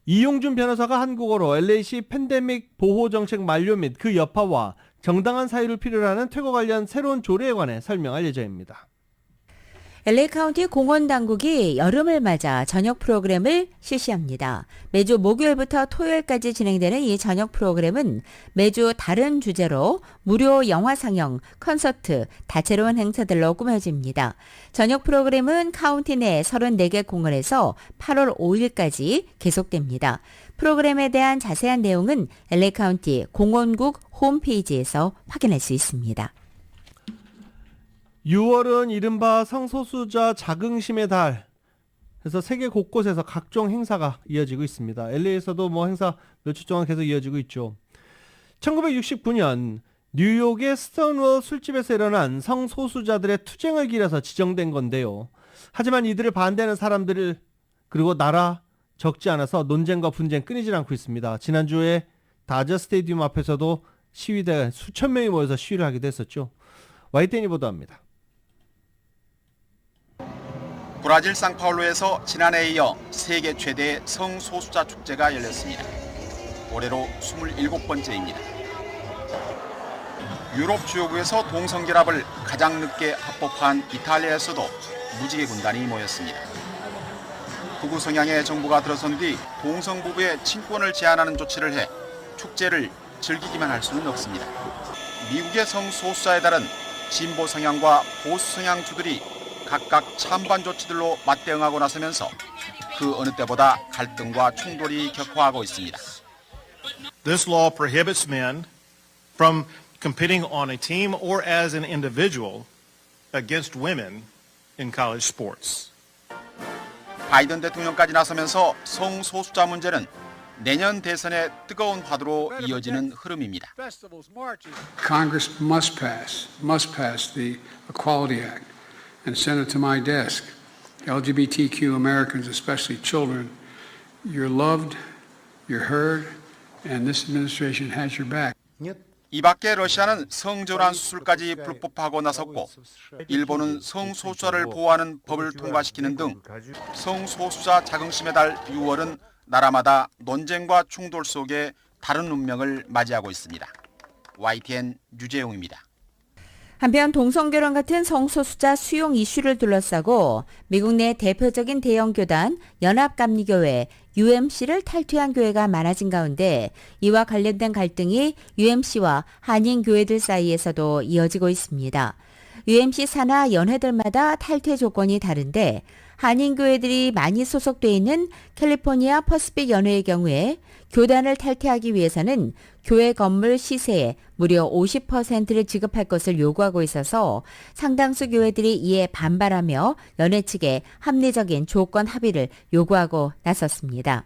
이용준 변호사가 한국어로 LA시 팬데믹 보호정책 만료 및 그 여파와 정당한 사유를 필요로 하는 퇴거 관련 새로운 조례에 관해 설명할 예정입니다. LA 카운티 공원당국이 여름을 맞아 저녁 프로그램을 실시합니다. 매주 목요일부터 토요일까지 진행되는 이 저녁 프로그램은 매주 다른 주제로 무료 영화 상영, 콘서트, 다채로운 행사들로 꾸며집니다. 저녁 프로그램은 카운티 내 34개 공원에서 8월 5일까지 계속됩니다. 프로그램에 대한 자세한 내용은 LA 카운티 공원국 홈페이지에서 확인할 수 있습니다. 6월은 이른바 성소수자 자긍심의 달. 그래서 세계 곳곳에서 각종 행사가 이어지고 있습니다. LA에서도 행사 며칠 동안 계속 이어지고 있죠. 1969년 뉴욕의 스톤월 술집에서 일어난 성소수자들의 투쟁을 기려서 지정된 건데요. 하지만 이들을 반대하는 사람들 그리고 나라 적지 않아서 논쟁과 분쟁 끊이질 않고 있습니다. 지난주에 다저 스테디움 앞에서도 시위대 수천 명이 모여서 시위를 하기도 했었죠. YTN이 보도합니다. 브라질 상파울루에서 지난해에 이어 세계 최대의 성소수자 축제가 열렸습니다. 올해로 27번째입니다. 유럽 주요국에서 동성결합을 가장 늦게 합법화한 이탈리아에서도 무지개 군단이 모였습니다. 극우 성향의 정부가 들어선 뒤 동성부부의 친권을 제한하는 조치를 해 축제를 즐기기만 할 수는 없습니다. 미국의 성소수자의 달은 진보 성향과 보수 성향 주들이 각각 찬반 조치들로 맞대응하고 나서면서 그 어느 때보다 갈등과 충돌이 격화하고 있습니다. This law prohibits men from competing on a team or as an individual against women in college sports. 바이든 대통령까지 나서면서 성소수자 문제는 내년 대선의 뜨거운 화두로 이어지는 흐름입니다. Congress must pass the Equality Act and send it to my desk. LGBTQ Americans, especially children, you're loved, you're heard, and this administration has your back. 이 밖에 러시아는 성전환 수술까지 불법화하고 나섰고 일본은 성소수자를 보호하는 법을 통과시키는 등 성소수자 자긍심의 달 6월은 나라마다 논쟁과 충돌 속에 다른 운명을 맞이하고 있습니다. YTN 유재용입니다. 한편 동성결혼 같은 성소수자 수용 이슈를 둘러싸고 미국 내 대표적인 대형 교단 연합감리교회 UMC를 탈퇴한 교회가 많아진 가운데 이와 관련된 갈등이 UMC와 한인 교회들 사이에서도 이어지고 있습니다. UMC 산하 연회들마다 탈퇴 조건이 다른데 한인교회들이 많이 소속돼 있는 캘리포니아 퍼시픽 연회의 경우에 교단을 탈퇴하기 위해서는 교회 건물 시세의 무려 50%를 지급할 것을 요구하고 있어서 상당수 교회들이 이에 반발하며 연회 측에 합리적인 조건 합의를 요구하고 나섰습니다.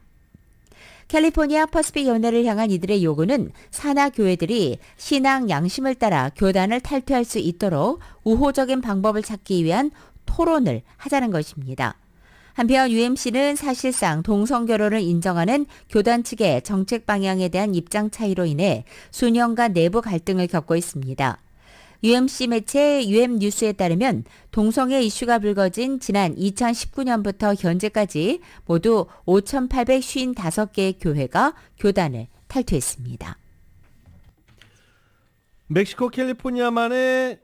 캘리포니아 퍼시픽 연회를 향한 이들의 요구는 산하 교회들이 신앙 양심을 따라 교단을 탈퇴할 수 있도록 우호적인 방법을 찾기 위한 토론을 하자는 것입니다. 한편 UMC는 사실상 동성결혼을 인정하는 교단 측의 정책 방향에 대한 입장 차이로 인해 수년간 내부 갈등을 겪고 있습니다. UMC 매체 UM뉴스에 따르면 동성애 이슈가 불거진 지난 2019년부터 현재까지 모두 5,855개의 교회가 교단을 탈퇴했습니다. 멕시코 캘리포니아만의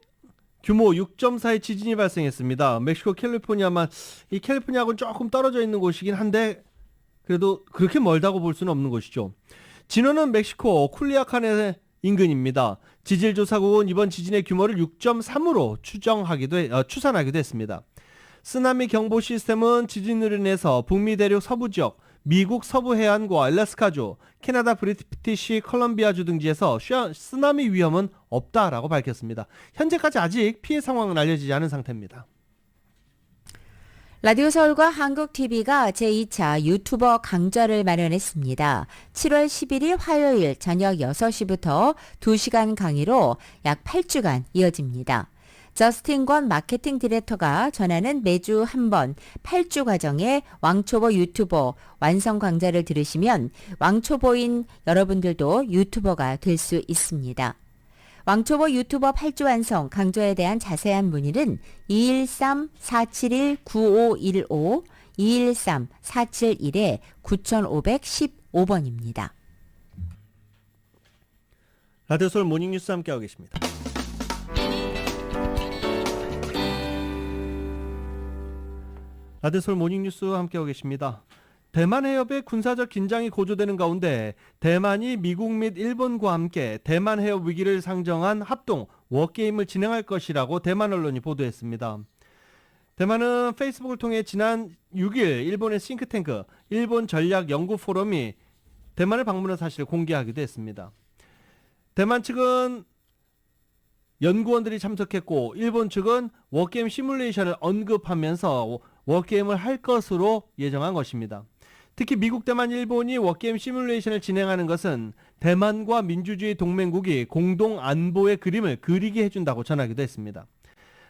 규모 6.4의 지진이 발생했습니다. 멕시코 캘리포니아만, 이 캘리포니아하고는 조금 떨어져 있는 곳이긴 한데 그래도 그렇게 멀다고 볼 수는 없는 곳이죠. 진원은 멕시코 쿨리아칸의 인근입니다. 지질조사국은 이번 지진의 규모를 6.3으로 추산하기도 했습니다. 쓰나미 경보 시스템은 지진으로 인해서 북미 대륙 서부 지역, 미국 서부 해안과 알래스카주, 캐나다 브리티시 컬럼비아주 등지에서 쓰나미 위험은 없다라고 밝혔습니다. 현재까지 아직 피해 상황은 알려지지 않은 상태입니다. 라디오 서울과 한국TV가 제2차 유튜버 강좌를 마련했습니다. 7월 11일 화요일 저녁 6시부터 2시간 강의로 약 8주간 이어집니다. 저스틴 권 마케팅 디렉터가 전하는 매주 한 번 8주 과정의 왕초보 유튜버 완성 강좌를 들으시면 왕초보인 여러분들도 유튜버가 될 수 있습니다. 왕초보 유튜버 8주 완성 강좌에 대한 자세한 문의는 213-471-9515, 213-471-9515번입니다. 라디오 서울 모닝뉴스 함께하고 계십니다. 라디오 서울 모닝뉴스 함께하고 계십니다. 대만 해협의 군사적 긴장이 고조되는 가운데 대만이 미국 및 일본과 함께 대만 해협 위기를 상정한 합동 워게임을 진행할 것이라고 대만 언론이 보도했습니다. 대만은 페이스북을 통해 지난 6일 일본의 싱크탱크 일본 전략 연구 포럼이 대만을 방문한 사실을 공개하기도 했습니다. 대만 측은 연구원들이 참석했고 일본 측은 워게임 시뮬레이션을 언급하면서 워게임을 할 것으로 예정한 것입니다. 특히 미국, 대만, 일본이 워게임 시뮬레이션을 진행하는 것은 대만과 민주주의 동맹국이 공동 안보의 그림을 그리게 해준다고 전하기도 했습니다.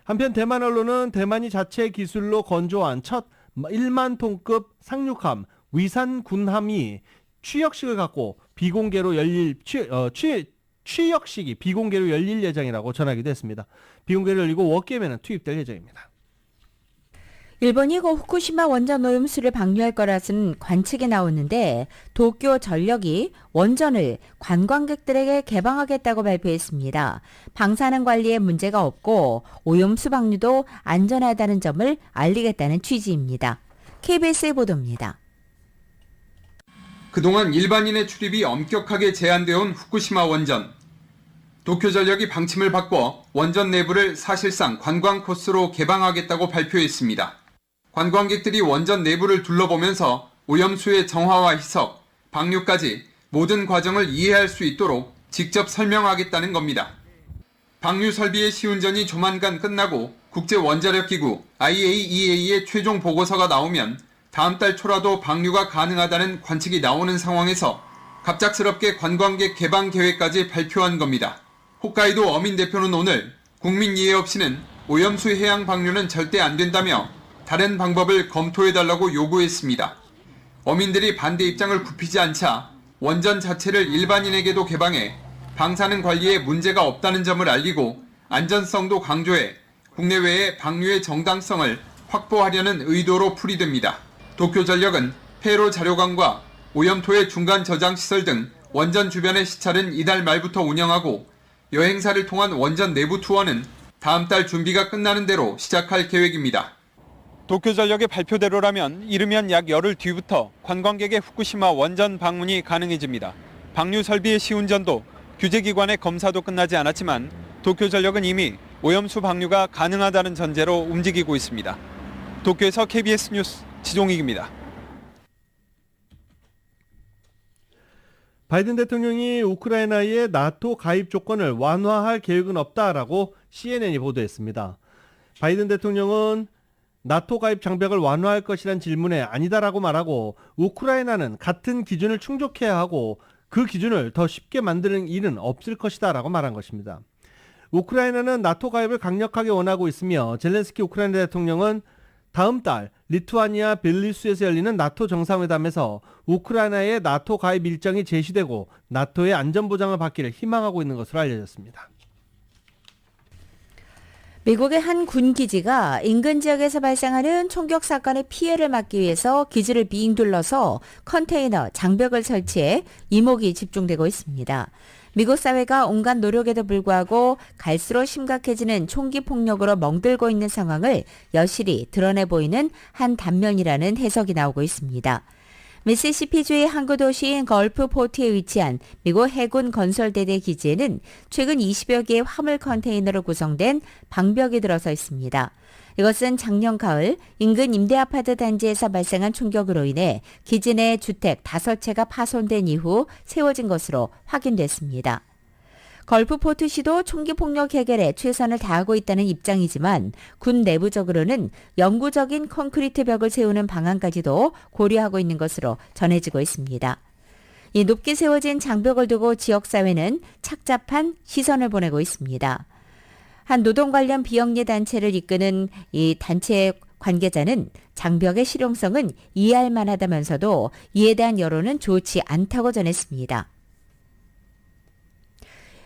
한편 대만 언론은 대만이 자체 기술로 건조한 첫 1만 톤급 상륙함 위산 군함이 취역식을 갖고 취역식이 비공개로 열릴 예정이라고 전하기도 했습니다. 비공개로 열리고 워게임에는 투입될 예정입니다. 일본이 후쿠시마 원전 오염수를 방류할 거라는 관측이 나오는데 도쿄 전력이 원전을 관광객들에게 개방하겠다고 발표했습니다. 방사능 관리에 문제가 없고 오염수 방류도 안전하다는 점을 알리겠다는 취지입니다. KBS의 보도입니다. 그동안 일반인의 출입이 엄격하게 제한되어 온 후쿠시마 원전. 도쿄전력이 방침을 바꿔 원전 내부를 사실상 관광 코스로 개방하겠다고 발표했습니다. 관광객들이 원전 내부를 둘러보면서 오염수의 정화와 희석, 방류까지 모든 과정을 이해할 수 있도록 직접 설명하겠다는 겁니다. 방류 설비의 시운전이 조만간 끝나고 국제원자력기구 IAEA의 최종 보고서가 나오면 다음 달 초라도 방류가 가능하다는 관측이 나오는 상황에서 갑작스럽게 관광객 개방 계획까지 발표한 겁니다. 홋카이도 어민 대표는 오늘 국민 이해 없이는 오염수 해양 방류는 절대 안 된다며 다른 방법을 검토해달라고 요구했습니다. 어민들이 반대 입장을 굽히지 않자 원전 자체를 일반인에게도 개방해 방사능 관리에 문제가 없다는 점을 알리고 안전성도 강조해 국내외의 방류의 정당성을 확보하려는 의도로 풀이됩니다. 도쿄전력은 폐로 자료관과 오염토의 중간 저장 시설 등 원전 주변의 시찰은 이달 말부터 운영하고 여행사를 통한 원전 내부 투어는 다음 달 준비가 끝나는 대로 시작할 계획입니다. 도쿄전력의 발표대로라면 이르면 약 열흘 뒤부터 관광객의 후쿠시마 원전 방문이 가능해집니다. 방류 설비의 시운전도 규제기관의 검사도 끝나지 않았지만 도쿄전력은 이미 오염수 방류가 가능하다는 전제로 움직이고 있습니다. 도쿄에서 KBS 뉴스 지종익입니다. 바이든 대통령이 우크라이나의 나토 가입 조건을 완화할 계획은 없다라고 CNN이 보도했습니다. 바이든 대통령은 나토 가입 장벽을 완화할 것이란 질문에 아니다라고 말하고 우크라이나는 같은 기준을 충족해야 하고 그 기준을 더 쉽게 만드는 일은 없을 것이다라고 말한 것입니다. 우크라이나는 나토 가입을 강력하게 원하고 있으며 젤렌스키 우크라이나 대통령은 다음 달 리투아니아 빌니우스에서 열리는 나토 정상회담에서 우크라이나의 나토 가입 일정이 제시되고 나토의 안전보장을 받기를 희망하고 있는 것으로 알려졌습니다. 미국의 한 군기지가 인근 지역에서 발생하는 총격 사건의 피해를 막기 위해서 기지를 빙 둘러서 컨테이너, 장벽을 설치해 이목이 집중되고 있습니다. 미국 사회가 온갖 노력에도 불구하고 갈수록 심각해지는 총기 폭력으로 멍들고 있는 상황을 여실히 드러내 보이는 한 단면이라는 해석이 나오고 있습니다. 미시시피주의 항구 도시인 걸프포트에 위치한 미국 해군 건설대대 기지에는 최근 20여 개의 화물 컨테이너로 구성된 방벽이 들어서 있습니다. 이것은 작년 가을 인근 임대아파트 단지에서 발생한 총격으로 인해 기지 내 주택 5채가 파손된 이후 세워진 것으로 확인됐습니다. 걸프포트시도 총기폭력 해결에 최선을 다하고 있다는 입장이지만 군 내부적으로는 영구적인 콘크리트 벽을 세우는 방안까지도 고려하고 있는 것으로 전해지고 있습니다. 이 높게 세워진 장벽을 두고 지역사회는 착잡한 시선을 보내고 있습니다. 한 노동 관련 비영리 단체를 이끄는 이 단체 관계자는 장벽의 실용성은 이해할 만하다면서도 이에 대한 여론은 좋지 않다고 전했습니다.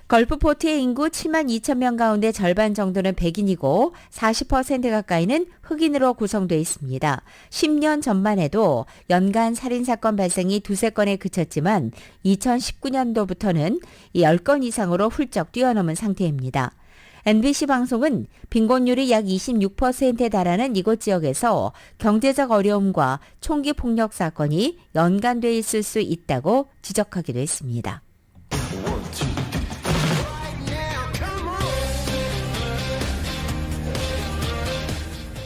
걸프포트의 인구 7만 2천 명 가운데 절반 정도는 백인이고 40% 가까이는 흑인으로 구성되어 있습니다. 10년 전만 해도 연간 살인사건 발생이 2~3건에 그쳤지만 2019년도부터는 10건 이상으로 훌쩍 뛰어넘은 상태입니다. NBC 방송은 빈곤율이 약 26%에 달하는 이곳 지역에서 경제적 어려움과 총기 폭력 사건이 연관돼 있을 수 있다고 지적하기도 했습니다.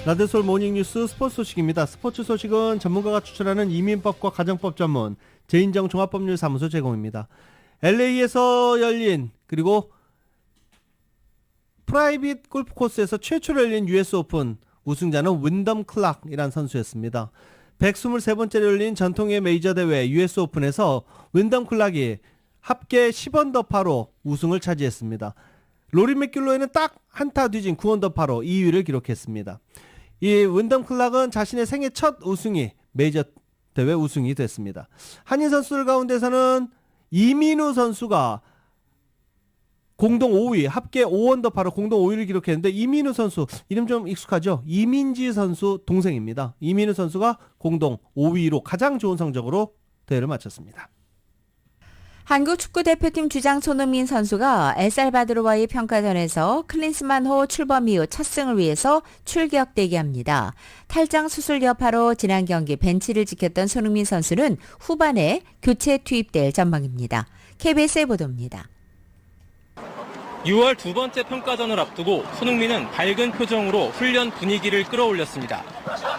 라디오서울 모닝뉴스 스포츠 소식입니다. 스포츠 소식은 전문가가 추천하는 이민법과 가정법 전문 제인정 종합법률사무소 제공입니다. LA에서 열린 그리고 프라이빗 골프 코스에서 최초로 열린 US 오픈 우승자는 윈덤 클락이란 선수였습니다. 123번째로 열린 전통의 메이저 대회 US 오픈에서 윈덤 클락이 합계 10언더파로 우승을 차지했습니다. 로리 맥길로이는 딱 한타 뒤진 9언더파로 2위를 기록했습니다. 이 윈덤 클락은 자신의 생애 첫 우승이 메이저 대회 우승이 됐습니다. 한인 선수들 가운데서는 이민우 선수가 공동 5위, 합계 5언더파로 공동 5위를 기록했는데 이민우 선수, 이름 좀 익숙하죠? 이민지 선수 동생입니다. 이민우 선수가 공동 5위로 가장 좋은 성적으로 대회를 마쳤습니다. 한국 축구대표팀 주장 손흥민 선수가 엘살바도르와의 평가전에서 클린스만호 출범 이후 첫 승을 위해서 출격 대기합니다. 탈장 수술 여파로 지난 경기 벤치를 지켰던 손흥민 선수는 후반에 교체 투입될 전망입니다. KBS의 보도입니다. 6월 두 번째 평가전을 앞두고 손흥민은 밝은 표정으로 훈련 분위기를 끌어올렸습니다.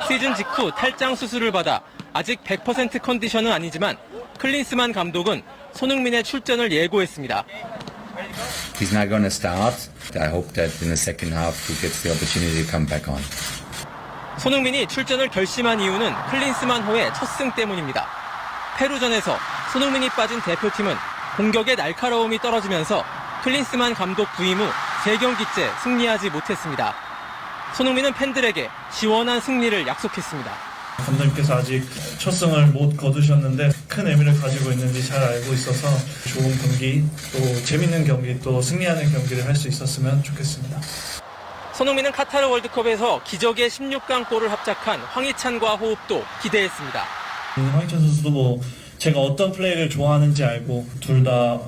시즌 직후 탈장 수술을 받아 아직 100% 컨디션은 아니지만 클린스만 감독은 손흥민의 출전을 예고했습니다. He's not going to start. I hope that in the second half he gets the opportunity to come back on. 손흥민이 출전을 결심한 이유는 클린스만호의 첫 승 때문입니다. 페루전에서 손흥민이 빠진 대표팀은 공격의 날카로움이 떨어지면서 클린스만 감독 부임 후 3경기째 승리하지 못했습니다. 손흥민은 팬들에게 시원한 승리를 약속했습니다. 감독님께서 아직 첫 승을 못 거두셨는데 큰 의미를 가지고 있는지 잘 알고 있어서 좋은 경기, 또 재밌는 경기, 또 승리하는 경기를 할 수 있었으면 좋겠습니다. 손흥민은 카타르 월드컵에서 기적의 16강 골을 합작한 황희찬과 호흡도 기대했습니다. 황희찬 선수도 제가 어떤 플레이를 좋아하는지 알고 둘 다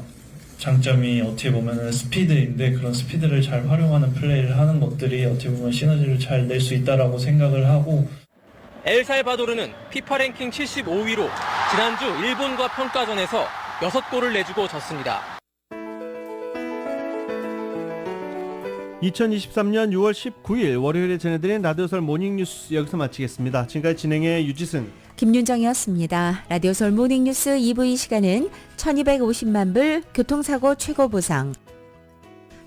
장점이 어떻게 보면 스피드인데 그런 스피드를 잘 활용하는 플레이를 하는 것들이 어떻게 보면 시너지를 잘 낼 수 있다라고 생각을 하고 엘살바도르는 피파 랭킹 75위로 지난주 일본과 평가전에서 6골을 내주고 졌습니다. 2023년 6월 19일 월요일에 전해드린 라디오설 모닝뉴스 여기서 마치겠습니다. 지금까지 진행의 유지승, 김윤정이었습니다. 라디오설 모닝뉴스 2부 이 시간은 1250만 불 교통사고 최고보상,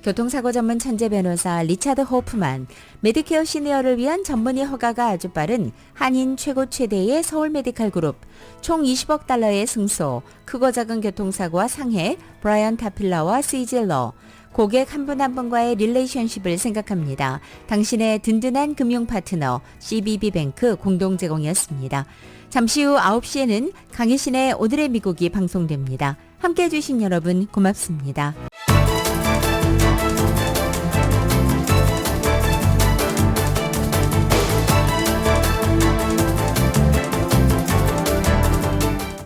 교통사고 전문 천재 변호사 리차드 호프만, 메디케어 시니어를 위한 전문의 허가가 아주 빠른 한인 최고 최대의 서울 메디칼 그룹, 총 20억 달러의 승소, 크고 작은 교통사고와 상해, 브라이언 타필러와 시질러, 고객 한 분 한 분과의 릴레이션십을 생각합니다. 당신의 든든한 금융 파트너 CBB뱅크 공동 제공이었습니다. 잠시 후 9시에는 강혜신의 오늘의 미국이 방송됩니다. 함께해 주신 여러분 고맙습니다.